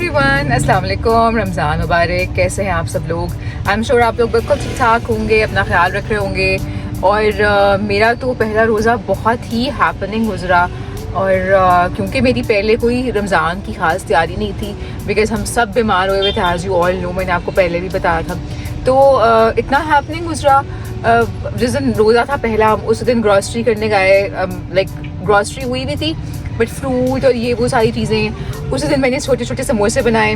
Everyone, अस्सलाम वालेकुम, रमज़ान मुबारक। कैसे हैं आप सब लोग? आई एम श्योर आप लोग बिल्कुल ठीक ठाक होंगे, अपना ख्याल रख रहे होंगे। और मेरा तो पहला रोज़ा बहुत ही हैपनिंग गुजरा। और क्योंकि मेरी पहले कोई रमज़ान की ख़ास तैयारी नहीं थी, बिकॉज़ हम सब बीमार हुए हुए थे, एज़ यू ऑल नो, मैंने आपको पहले भी बताया था। तो इतना हैपनिंग गुजरा। जिस दिन रोज़ा था पहला, हम उस दिन ग्रॉसरी करने गए। लाइक ग्रॉसरी हुई भी थी, बट फ्रूट और ये वो सारी चीज़ें। उस दिन मैंने छोटे छोटे समोसे बनाए,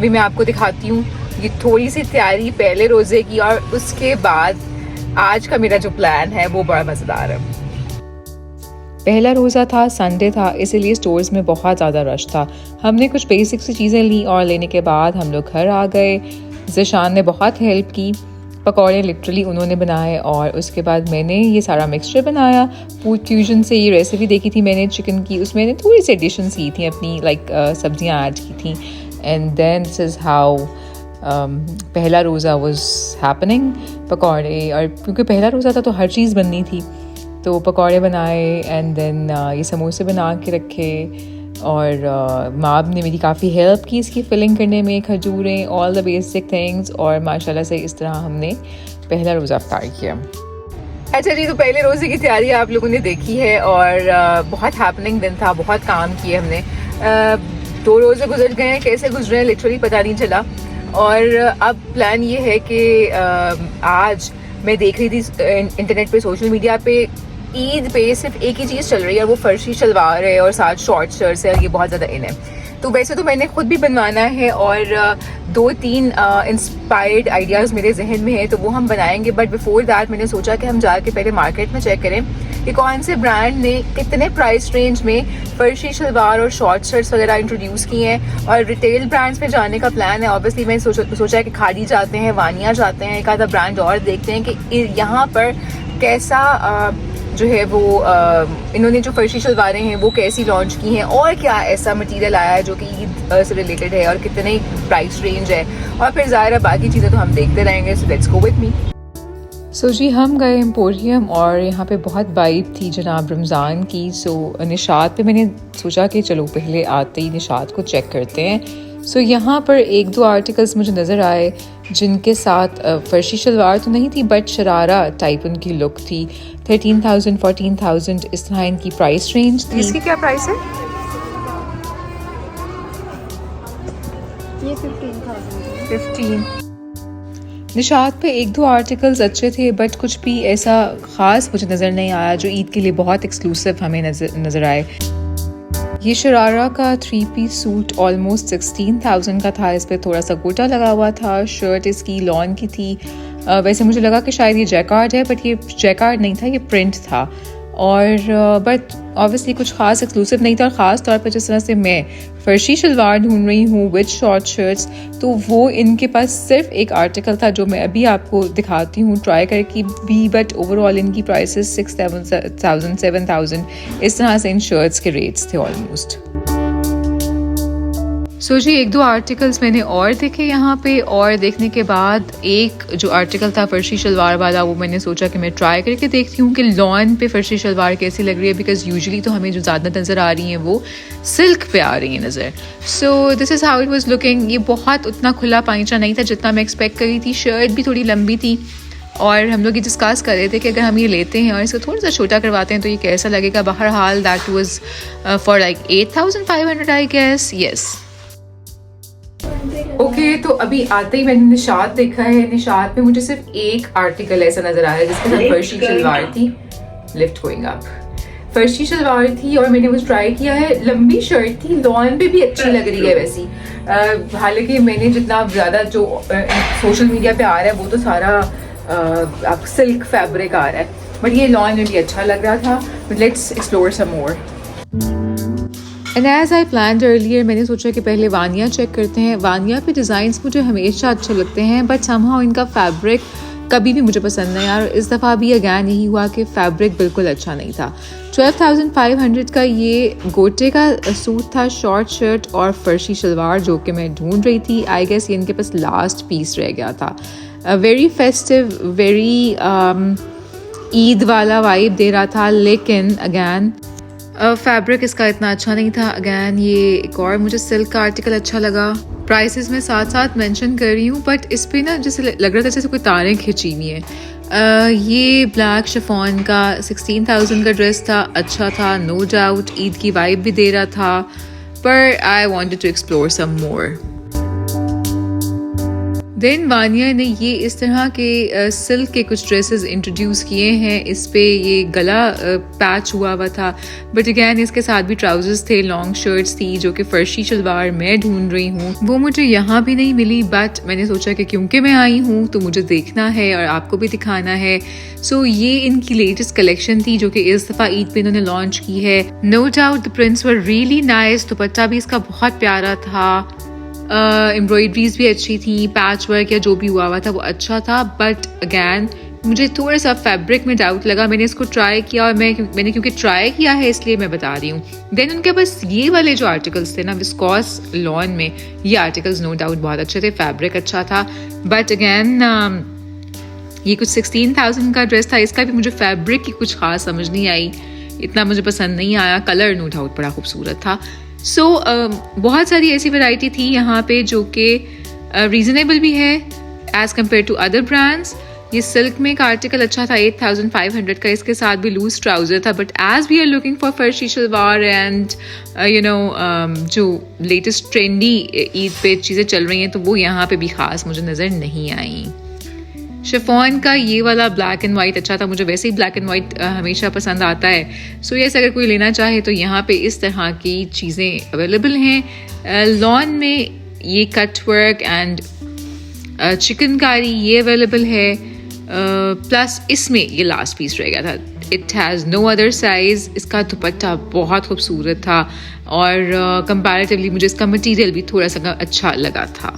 भी मैं आपको दिखाती हूँ। ये थोड़ी सी तैयारी पहले रोज़े की, और उसके बाद आज का मेरा जो प्लान है वो बड़ा मज़ेदार है। पहला रोज़ा था, संडे था, इसीलिए स्टोर्स में बहुत ज़्यादा रश था। हमने कुछ बेसिक सी चीज़ें ली और लेने के बाद हम लोग घर आ गए। ज़िशान ने बहुत हेल्प की, पकौड़े लिटरली उन्होंने बनाए। और उसके बाद मैंने ये सारा मिक्सचर बनाया। फूड फ्यूजन से ये रेसिपी देखी थी मैंने चिकन की, उसमें मैंने थोड़ी सी एडिशंस की थी अपनी, लाइक सब्जियां ऐड की थी। And then this is how पहला रोज़ा वाज हैपनिंग। पकौड़े, और क्योंकि पहला रोज़ा था तो हर चीज़ बननी थी, तो पकौड़े बनाए। एंड देन ये समोसे बना के रखे। और माब ने मेरी काफ़ी हेल्प की इसकी फिलिंग करने में, खजूरें, ऑल द बेसिक थिंग्स। और माशाल्लाह से इस तरह हमने पहला रोज़ा अफ्तार किया। अच्छा जी, तो पहले रोज़े की तैयारी आप लोगों ने देखी है, और बहुत हैपनिंग दिन था, बहुत काम किए हमने। 2 रोज़े गुजर गए हैं, कैसे गुजरे हैं लिटरली पता नहीं चला। और अब प्लान ये है कि आज मैं देख रही थी इंटरनेट पे, सोशल मीडिया पे, ईद पे सिर्फ एक ही चीज़ चल रही है, और वो फर्शी शलवार है और साथ शॉर्ट शर्ट्स है, और ये बहुत ज़्यादा इन है। तो वैसे तो मैंने खुद भी बनवाना है, और 2-3 इंस्पायर्ड आइडियाज़ मेरे जहन में है, तो वो हम बनाएंगे। बट बिफोर दैट मैंने सोचा कि हम जाके पहले मार्केट में चेक करें कि कौन से ब्रांड ने कितने प्राइस रेंज में फर्शी शलवार और शॉर्ट शर्ट्स वगैरह इंट्रोड्यूस किए हैं। और रिटेल ब्रांड्स में जाने का प्लान है। ऑब्वियसली मैंने सोचा है कि खादी जाते हैं, वानिया जाते हैं, एक आधा ब्रांड और देखते हैं कि यहाँ पर कैसा जो है वो इन्होंने जो फर्शी शलवारें हैं वो कैसी लॉन्च की हैं, और क्या ऐसा मटेरियल आया है जो कि ईद से रिलेटेड है, और कितने प्राइस रेंज है। और फिर ज़ाहिर है बाकी चीज़ें तो हम देखते रहेंगे। So let's go with me. सो जी, हम गए एम्पोरियम, और यहाँ पे बहुत वाइब थी जनाब रमज़ान की। सो निशात पे मैंने सोचा कि चलो पहले आते ही निशात को चेक करते हैं। सो यहाँ पर 1-2 आर्टिकल्स मुझे नज़र आए जिनके साथ फर्शी शलवार तो नहीं थी, बट शरारा टाइप उनकी लुक थी। 13,000, 14,000 इस तरह इनकी प्राइस रेंज थी। इसकी क्या प्राइस है? ये 15,000। 15। निशात पे 1-2 आर्टिकल्स अच्छे थे, बट कुछ भी ऐसा ख़ास मुझे नज़र नहीं आया जो ईद के लिए बहुत एक्सक्लूसिव हमें नज़र आए। ये शरारा का 3 पीस सूट ऑलमोस्ट 16,000 का था। इस पर थोड़ा सा गोटा लगा हुआ था। शर्ट इसकी लॉन की थी। वैसे मुझे लगा कि शायद ये जैकार्ड है, बट ये जैकार्ड नहीं था, ये प्रिंट था। और बट ऑब्वियसली कुछ ख़ास एक्सक्लूसिव नहीं था। और ख़ास तौर पर जिस तरह से मैं फर्शी शलवार ढूंढ रही हूँ विद शॉर्ट शर्ट्स, तो वो इनके पास सिर्फ एक आर्टिकल था जो मैं अभी आपको दिखाती हूँ ट्राई करके भी। बट ओवरऑल इनकी प्राइसेस 6,000, 7,000 इस तरह से इन शर्ट्स के रेट्स थे ऑलमोस्ट। सो जी, 1-2 आर्टिकल्स मैंने और देखे यहाँ पे, और देखने के बाद एक जो आर्टिकल था फर्शी शलवार वाला, वो मैंने सोचा कि मैं ट्राई करके देखती हूँ कि लॉन पे फर्शी शलवार कैसी लग रही है। बिकॉज यूजुअली तो हमें जो ज़्यादा नज़र आ रही हैं वो सिल्क पे आ रही हैं नज़र। So this is how it was looking. ये बहुत उतना खुला पाइचा नहीं था जितना मैं एक्सपेक्ट कर रही थी। शर्ट भी थोड़ी लंबी थी, और हम लोग ये डिस्कस कर रहे थे कि अगर हम ये लेते हैं और इसको थोड़ा सा छोटा करवाते हैं तो ये कैसा लगेगा। बहरहाल that was for like 8,500 I guess. Yes, okay. तो अभी आते ही मैंने निशात देखा है। निशात पे मुझे सिर्फ एक आर्टिकल ऐसा नजर आया जिसके साथ फर्शी शलवार थी। लिफ्ट गोइंग अप, फर्शी शलवार थी, और मैंने वो ट्राई किया है। लंबी शर्ट थी, लॉन पे भी अच्छी लग रही है वैसी। हालांकि मैंने जितना ज़्यादा जो सोशल मीडिया पे आ रहा है वो तो सारा आप सिल्क फैब्रिक आ रहा है, बट ये लॉन में भी अच्छा लग रहा था। Let's explore some more. And as I planned earlier, मैंने सोचा कि पहले वानिया चेक करते हैं। वानिया पे डिज़ाइंस मुझे हमेशा अच्छे लगते हैं, बट समहाउ इनका फैब्रिक कभी भी मुझे पसंद नहीं आया। इस दफ़ा भी अगैन यही हुआ कि फैब्रिक बिल्कुल अच्छा नहीं था। 12,500 का ये गोटे का सूट था, शॉर्ट शर्ट और फर्शी शलवार, जो कि मैं ढूंढ रही थी। आई गेस ये इनके पास लास्ट पीस रह गया था। वेरी फेस्टिव, वेरी ईद वाला वाइब दे रहा था, लेकिन अगैन फैब्रिक इसका इतना अच्छा नहीं था। अगैन ये एक और मुझे सिल्क का आर्टिकल अच्छा लगा। प्राइसेस में साथ साथ मेंशन कर रही हूँ, बट इस पे ना जैसे लग रहा था जैसे कोई तारें खींची हुई हैं। ये ब्लैक शिफॉन का 16,000 का ड्रेस था, अच्छा था नो डाउट, ईद की वाइब भी दे रहा था, पर I wanted to explore some more. Then Vaniya ने ये इस तरह के सिल्क के कुछ ड्रेसेस इंट्रोड्यूस किए हैं। इस पे ये गला पैच हुआ था, बट अगैन इसके साथ भी ट्राउजर्स थे, लॉन्ग शर्ट्स थी, जो कि फर्शी शलवार मैं ढूंढ रही हूँ। वो मुझे यहाँ भी नहीं मिली, बट मैंने सोचा कि क्योंकि मैं आई हूँ तो मुझे देखना है और आपको भी दिखाना है। सो ये इनकी लेटेस्ट कलेक्शन थी जो कि इस दफ़ा ईद पे इन्होंने लॉन्च की है। No doubt the prints were really nice, dupatta भी इसका बहुत प्यारा था, एम्ब्रॉयडरीज भी अच्छी थी, पैच वर्क या जो भी हुआ था वो अच्छा था, बट अगैन मुझे थोड़ा सा फैब्रिक में डाउट लगा। मैंने इसको ट्राई किया और मैंने क्योंकि ट्राई किया है इसलिए मैं बता रही हूँ। देन उनके पास ये वाले जो आर्टिकल्स थे ना विस्कॉस लॉन में, ये आर्टिकल्स नो डाउट बहुत अच्छे थे, फैब्रिक अच्छा था, बट अगैन ये कुछ 16,000 का ड्रेस था। इसका भी मुझे फैब्रिक की कुछ खास समझ नहीं आई, इतना मुझे पसंद नहीं आया। कलर नो डाउट बड़ा खूबसूरत था। सो बहुत सारी ऐसी वैरायटी थी यहाँ पे जो कि रीजनेबल भी है as compared to other brands. ये सिल्क में एक आर्टिकल अच्छा था 8,500 का, इसके साथ भी लूज ट्राउजर था, but as we are looking for farshi shalwar and जो लेटेस्ट ट्रेंडी ईद पे चीज़ें चल रही हैं तो वो यहाँ पे भी खास मुझे नज़र नहीं आई। शिफॉन का ये वाला ब्लैक एंड वाइट अच्छा था, मुझे वैसे ही ब्लैक एंड वाइट हमेशा पसंद आता है। सो यस, अगर कोई लेना चाहे तो यहाँ पे इस तरह की चीज़ें अवेलेबल हैं। लॉन में ये कट वर्क एंड चिकनकारी ये अवेलेबल है, प्लस इसमें ये लास्ट पीस रह गया था। It has no other size. इसका दुपट्टा बहुत खूबसूरत था और कंपैरेटिवली मुझे इसका मटीरियल भी थोड़ा सा अच्छा लगा था।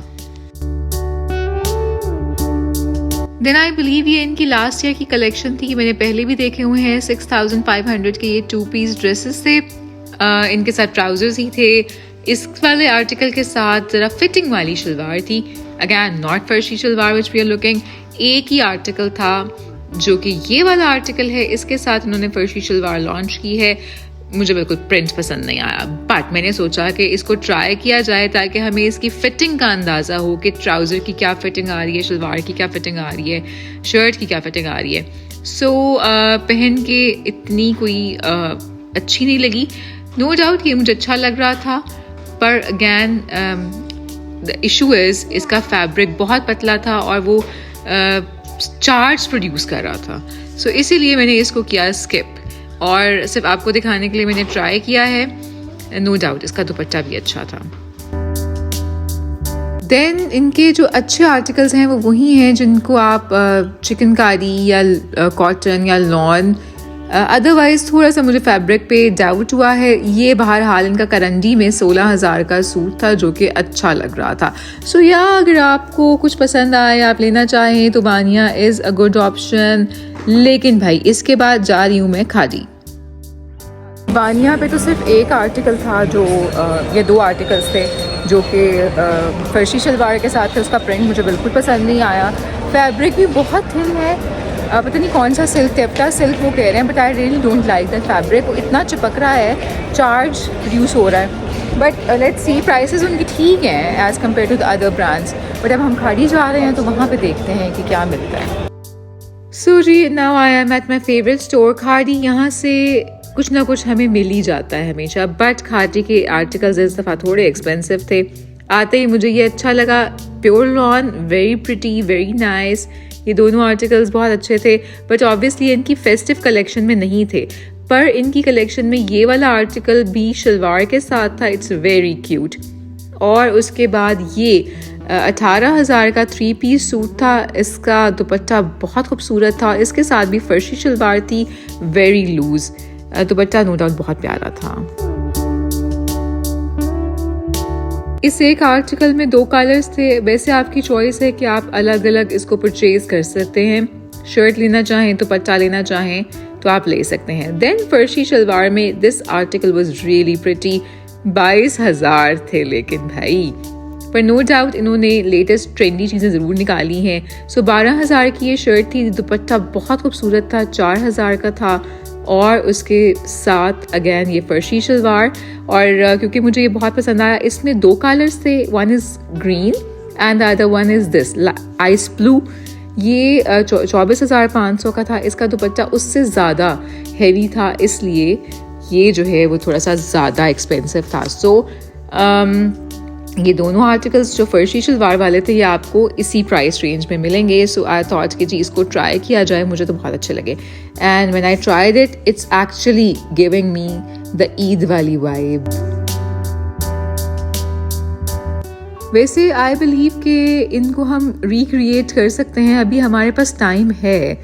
देन आई बिलीव ये इनकी लास्ट ईयर की कलेक्शन थी, मैंने पहले भी देखे हुए हैं। 6,500 के ये 2 पीस ड्रेसेस थे, इनके साथ ट्राउजर्स ही थे। इस वाले आर्टिकल के साथ जरा फिटिंग वाली शलवार थी, again not farshi shalwar which we are looking. एक ही आर्टिकल था जो कि ये वाला आर्टिकल है, इसके साथ उन्होंने फर्शी शलवार लॉन्च की है। मुझे बिल्कुल प्रिंट पसंद नहीं आया, बट मैंने सोचा कि इसको ट्राई किया जाए ताकि हमें इसकी फिटिंग का अंदाज़ा हो कि ट्राउज़र की क्या फिटिंग आ रही है, शलवार की क्या फिटिंग आ रही है, शर्ट की क्या फिटिंग आ रही है। सो पहन के इतनी कोई अच्छी नहीं लगी। नो डाउट ये मुझे अच्छा लग रहा था, पर अगैन द इशू इज़ इसका फैब्रिक बहुत पतला था और वो चार्ज प्रोड्यूस कर रहा था। सो इसीलिए मैंने इसको किया स्किप और सिर्फ आपको दिखाने के लिए मैंने ट्राई किया है। नो डाउट इसका दुपट्टा भी अच्छा था। देन इनके जो अच्छे आर्टिकल्स हैं वो वही हैं जिनको आप चिकनकारी या कॉटन या लॉन, अदरवाइज थोड़ा सा मुझे फैब्रिक पे डाउट हुआ है। ये बहरहाल इनका करंडी में 16,000 का सूट था जो कि अच्छा लग रहा था। सो या अगर आपको कुछ पसंद आए, आप लेना चाहें तो Vaniya is a good option. लेकिन भाई इसके बाद जा रही हूँ मैं खादी। वानिया पे तो सिर्फ एक आर्टिकल था जो ये 2 आर्टिकल्स थे जो कि फर्शी शलवार के साथ थे। उसका प्रिंट मुझे बिल्कुल पसंद नहीं आया, फैब्रिक भी बहुत थिन है, पता नहीं कौन सा सिल्क, टेप्टा सिल्क वो कह रहे हैं, but I really don't like that fabric. वो इतना चिपक रहा है, चार्ज प्रोड्यूस हो रहा है। बट लेट्स सी, प्राइसेस उनकी ठीक हैं as compared to the other brands, but अब हम खाड़ी जा रहे हैं तो वहाँ पे देखते हैं कि क्या मिलता है। So ji, now I am at my favourite store Khaadi. यहाँ से कुछ ना कुछ हमें मिल ही जाता है हमेशा, बट खाड़ी के आर्टिकल्स इस दफ़ा थोड़े एक्सपेंसिव थे। आते ही मुझे ये अच्छा लगा, pure lawn, very pretty, very nice. ये दोनों आर्टिकल्स बहुत अच्छे थे, बट ऑब्वियसली इनकी फेस्टिव कलेक्शन में नहीं थे। पर इनकी कलेक्शन में ये वाला आर्टिकल भी शलवार के साथ था, इट्स वेरी क्यूट। और उसके बाद ये 18,000 का 3 पीस सूट था, इसका दुपट्टा बहुत खूबसूरत था, इसके साथ भी फर्शी शलवार थी, very loose. Dupatta no doubt बहुत प्यारा था। इस एक आर्टिकल में 2 कलर्स थे, वैसे आपकी चॉइस है कि आप अलग अलग इसको परचेज कर सकते हैं। शर्ट लेना चाहें तो पट्टा लेना चाहें तो आप ले सकते हैं। देन फर्शी शलवार में this article was really pretty, 22,000 थे। लेकिन भाई पर नो डाउट इन्होंने लेटेस्ट ट्रेंडी चीज़ें ज़रूर निकाली हैं। सो 12,000 की ये शर्ट थी, दुपट्टा बहुत खूबसूरत था, 4,000 का था, और उसके साथ अगेन ये फर्शी शलवार। और क्योंकि मुझे ये बहुत पसंद आया, इसमें 2 कलर्स थे, one is green and the other one is this ice blue. ये 24,500 का था। इसका दुपट्टा उससे ज़्यादा हैवी था, इसलिए ये जो है वो थोड़ा सा ज़्यादा एक्सपेंसिव था। सो ये दोनों आर्टिकल्स जो फर्शी शलवार वाले थे ये आपको इसी प्राइस रेंज में मिलेंगे। सो आई थॉट कि जी इसको ट्राई किया जाए, मुझे तो बहुत अच्छे लगे। And when I tried it, it's actually giving me the Eid वाली वाइब। वैसे आई बिलीव कि इनको हम रिक्रिएट कर सकते हैं, अभी हमारे पास टाइम है।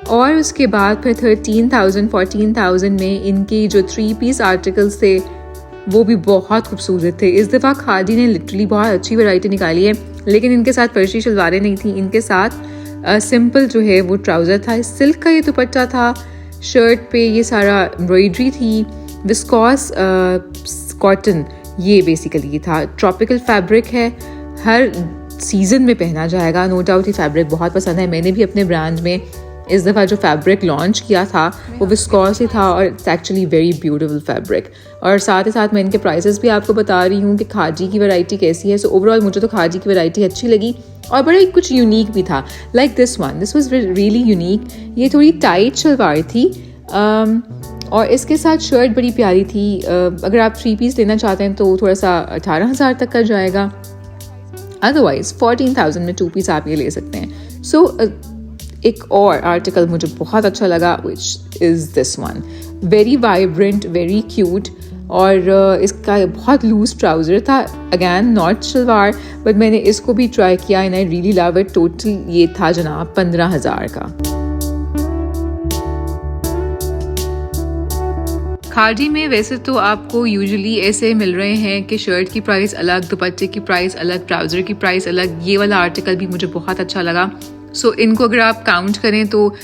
और उसके बाद फिर 13,000 14,000 में इनकी जो 3 पीस आर्टिकल्स थे वो भी बहुत खूबसूरत थे। इस दफ़ा खादी ने लिटरली बहुत अच्छी वैरायटी निकाली है, लेकिन इनके साथ फर्शी शलवारें नहीं थी। इनके साथ सिंपल जो है वो ट्राउज़र था, सिल्क का ये दुपट्टा था, शर्ट पे ये सारा एम्ब्रॉयडरी थी, विस्कॉस कॉटन ये बेसिकली ये था। ट्रॉपिकल फैब्रिक है, हर सीज़न में पहना जाएगा। नो डाउट ये फैब्रिक बहुत पसंद है। मैंने भी अपने ब्रांड में इस दफ़ा जो फैब्रिक लॉन्च किया था वो विस्कॉस ही था, और it's actually very beautiful fabric. और साथ ही साथ मैं इनके प्राइसेस भी आपको बता रही हूँ कि खादी की वैरायटी कैसी है। सो ओवरऑल मुझे तो खादी की वैरायटी अच्छी लगी, और बड़ा कुछ यूनिक भी था। Like this was really unique. ये थोड़ी टाइट शलवार थी, और इसके साथ शर्ट बड़ी प्यारी थी। अगर आप 3 पीस लेना चाहते हैं तो थोड़ा सा 18,000 तक का जाएगा, अदरवाइज 14,000 में 2 पीस आप ये ले सकते हैं। सो एक और आर्टिकल मुझे बहुत अच्छा लगा, which is this one. Very vibrant, very cute, और इसका बहुत लूज ट्राउज़र था, अगैन नॉट शलवार, बट मैंने इसको भी ट्राई किया and I really love it. Total ये था जनाब 15,000 का। खादी में वैसे तो आपको यूजुअली ऐसे मिल रहे हैं कि शर्ट की प्राइस अलग, दुपट्टे की प्राइस अलग, ट्राउज़र की प्राइस अलग। ये वाला आर्टिकल भी मुझे बहुत अच्छा लगा। सो इनको अगर आप काउंट करें तो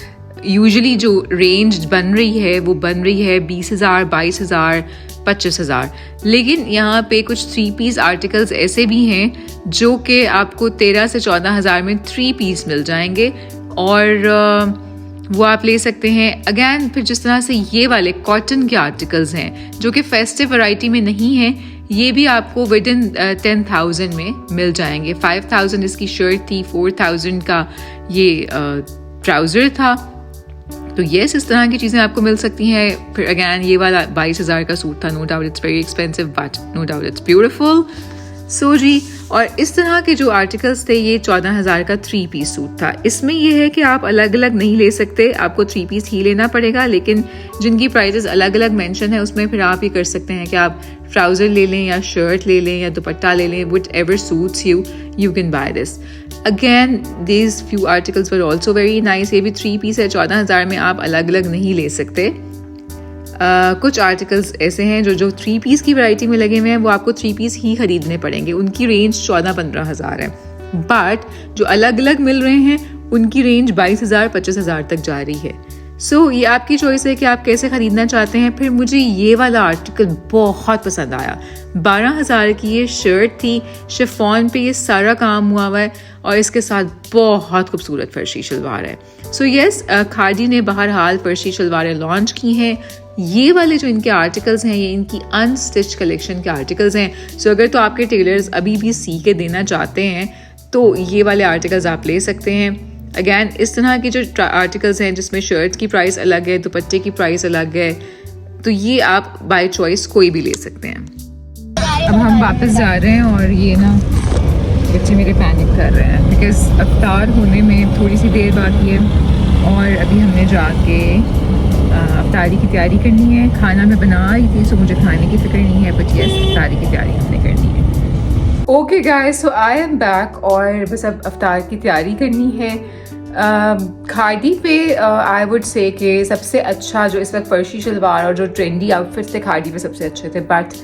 यूजुअली जो रेंज बन रही है वो बन रही है 20,000, 22,000, 25,000। लेकिन यहाँ पे कुछ 3 पीस आर्टिकल्स ऐसे भी हैं जो कि आपको 13 से 14,000 में 3 पीस मिल जाएंगे, और वो आप ले सकते हैं। अगैन फिर जिस तरह से ये वाले कॉटन के आर्टिकल्स हैं जो कि फेस्टिव वैरायटी में नहीं है, ये भी आपको विद इन 10,000 में मिल जाएंगे। 5,000 इसकी शर्ट थी, 4,000 का ये ट्राउज़र था। तो येस, इस तरह की चीज़ें आपको मिल सकती हैं। फिर अगैन ये वाला 22,000 का सूट था। No doubt it's very expensive, but no doubt it's beautiful. So ji, और इस तरह के जो आर्टिकल्स थे, ये 14,000 का 3 पीस सूट था। इसमें यह है कि आप अलग अलग नहीं ले सकते, आपको 3 पीस ही लेना पड़ेगा। लेकिन जिनकी प्राइसेस अलग अलग मेंशन है उसमें फिर आप ये कर सकते हैं कि आप ट्राउज़र ले लें या शर्ट ले लें या दुपट्टा ले लें, which ever suits you, you can by this. Again these few articles were also very nice. ये भी 3 पीस है, 14,000 में आप अलग अलग नहीं ले सकते। कुछ आर्टिकल्स ऐसे हैं जो 3 पीस की वैरायटी में लगे हुए हैं, वो आपको 3 पीस ही खरीदने पड़ेंगे। उनकी रेंज 14-15,000 है, बट जो अलग अलग मिल रहे हैं उनकी रेंज 22,000-25,000 तक जा रही है। सो ये आपकी चॉइस है कि आप कैसे ख़रीदना चाहते हैं। फिर मुझे ये वाला आर्टिकल बहुत पसंद आया। 12,000 की ये शर्ट थी, शिफॉन पे ये सारा काम हुआ हुआ है, और इसके साथ बहुत खूबसूरत फर्शी शलवार है। सो येस, खादी ने बहरहाल फर्शी शलवारें लॉन्च की हैं। ये वाले जो इनके आर्टिकल्स हैं, ये इनकी अनस्टिच कलेक्शन के आर्टिकल्स हैं। सो अगर तो आपके टेलर्स अभी भी सी के देना चाहते हैं तो ये वाले आर्टिकल्स आप ले सकते हैं। अगैन इस तरह के जो आर्टिकल्स हैं जिसमें शर्ट की प्राइस अलग है, दुपट्टे की प्राइस अलग है, तो ये आप बाय चॉइस कोई भी ले सकते हैं। अब हम वापस जा रहे हैं और ये ना बच्चे मेरे पैनिक कर रहे हैं बिकॉज अफ्तार होने में थोड़ी सी देर बाकी है, और अभी हमने जाके अफ्तारी की तैयारी करनी है। खाना मैं बना रही थी, सो मुझे खाने की फिक्र नहीं है, बट यस अफ्तारी की तैयारी हमने करनी है। Okay guys, so I am back, और बस अब अफ्तार की तैयारी करनी है। खादी पे आई वुड से कि सबसे अच्छा जो इस वक्त फर्शी शलवार और जो ट्रेंडी आउटफिट्स थे खादी पे सबसे अच्छे थे, but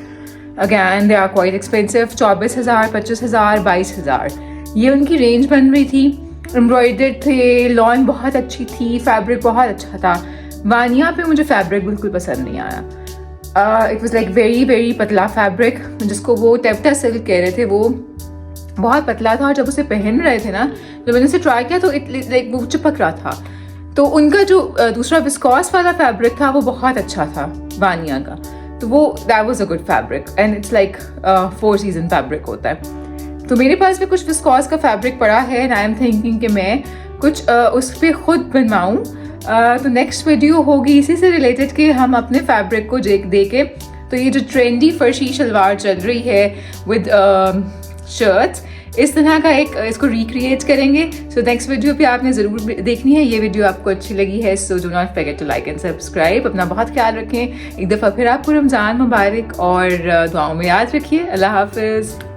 again they are quite expensive. 24,000, 25,000, 22,000 ये उनकी रेंज बन रही थी। एम्ब्रॉयडर्ड थे, लॉन बहुत अच्छी थी, फैब्रिक बहुत अच्छा था। वानिया पे मुझे फैब्रिक बिल्कुल पसंद नहीं आया। It was like very very पतला फैब्रिक, जिसको वो टेप्टा सिल्क कह रहे थे, वो बहुत पतला था और जब उसे पहन रहे थे ना, जब मैंने उसे ट्राई किया तो लाइक वो चिपक रहा था। तो उनका जो दूसरा विस्कॉस वाला फैब्रिक था वो बहुत अच्छा था वानिया का, तो वो that was a good fabric and it's like 4 season fabric होता है। तो मेरे पास भी कुछ विस्कॉस का फैब्रिक पड़ा है एंड आई एम थिंकिंग कि मैं कुछ उस पर खुद बनवाऊँ। तो नेक्स्ट वीडियो होगी इसी से रिलेटेड कि हम अपने फैब्रिक को देके, तो ये जो ट्रेंडी फर्शी शलवार चल रही है विद शर्ट्स, इस तरह का एक इसको रिक्रिएट करेंगे। सो नेक्स्ट वीडियो पे आपने ज़रूर देखनी है। ये वीडियो आपको अच्छी लगी है so do not forget to like and subscribe. अपना बहुत ख्याल रखें। एक दफ़ा फिर आपको रमज़ान मुबारक और दुआओं में याद रखिए। अल्लाह हाफिज़।